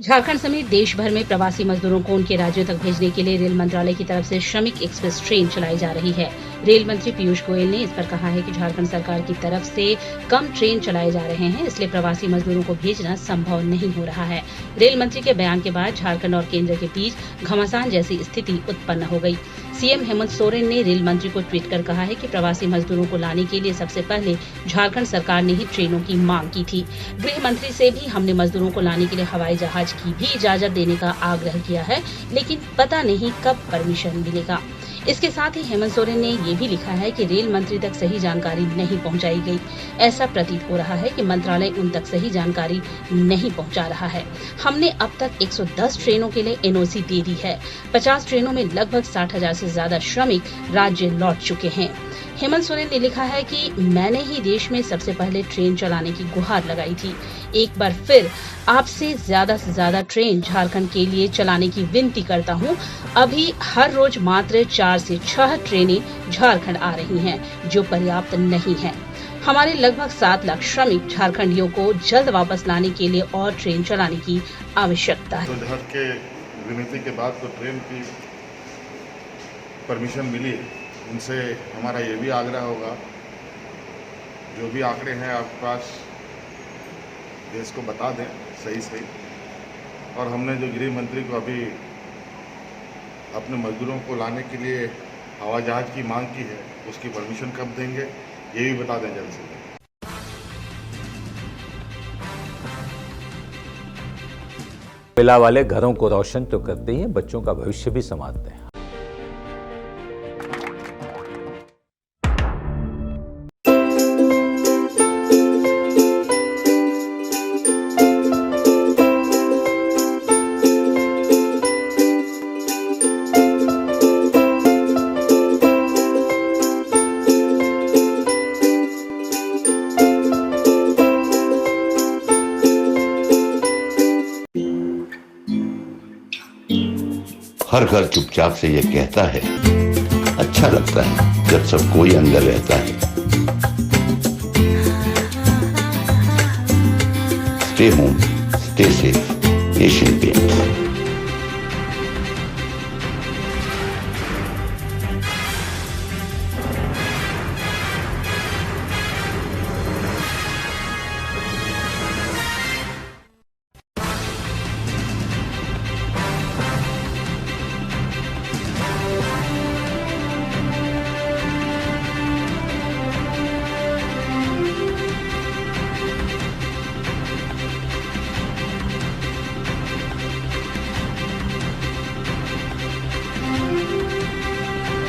झारखंड समेत देश भर में प्रवासी मजदूरों को उनके राज्यों तक भेजने के लिए रेल मंत्रालय की तरफ से श्रमिक एक्सप्रेस ट्रेन चलाई जा रही है। रेल मंत्री पीयूष गोयल ने इस पर कहा है कि झारखंड सरकार की तरफ से कम ट्रेन चलाए जा रहे हैं, इसलिए प्रवासी मजदूरों को भेजना संभव नहीं हो रहा है। रेल मंत्री के बयान के बाद झारखंड और केंद्र के बीच घमासान जैसी स्थिति उत्पन्न हो गई। सीएम हेमंत सोरेन ने रेल मंत्री को ट्वीट कर कहा है कि प्रवासी मजदूरों को लाने के लिए सबसे पहले झारखंड सरकार ने ही ट्रेनों की मांग की थी। गृह मंत्री से भी हमने मजदूरों को लाने के लिए हवाई जहाज की भी इजाजत देने का आग्रह किया है, लेकिन पता नहीं कब परमिशन मिलेगा। इसके साथ ही हेमंत सोरेन ने ये भी लिखा है कि रेल मंत्री तक सही जानकारी नहीं पहुंचाई गई। ऐसा प्रतीत हो रहा है कि मंत्रालय उन तक सही जानकारी नहीं पहुंचा रहा है। हमने अब तक 110 ट्रेनों के लिए एनओसी दे दी है। 50 ट्रेनों में लगभग 60,000 से ज्यादा श्रमिक राज्य लौट चुके हैं। हेमंत सोरेन ने लिखा है कि मैंने ही देश में सबसे पहले ट्रेन चलाने की गुहार लगाई थी। एक बार फिर आपसे ज्यादा से ज्यादा ट्रेन झारखंड के लिए चलाने की विनती करता हूं। अभी हर रोज मात्र 4 से 6 ट्रेनें झारखंड आ रही हैं, जो पर्याप्त नहीं है। हमारे लगभग 7 लाख श्रमिक झारखंडियों को जल्द वापस लाने के लिए और ट्रेन चलाने की आवश्यकता है। तो के विनती के बाद तो ट्रेन की परमिशन मिली। उनसे हमारा ये भी आग्रह होगा, जो भी आंकड़े हैं आपके पास देश को बता दें सही। और हमने जो गृह मंत्री को अभी अपने मजदूरों को लाने के लिए हवाई जहाज की मांग की है, उसकी परमिशन कब देंगे ये भी बता दें जल्द से जल्द। कोयला वाले घरों को रोशन तो करते ही हैं, बच्चों का भविष्य भी संवारते हैं। हर घर चुपचाप से ये कहता है, अच्छा लगता है जब सब कोई अंदर रहता है। Stay home, stay safe, Asian paints.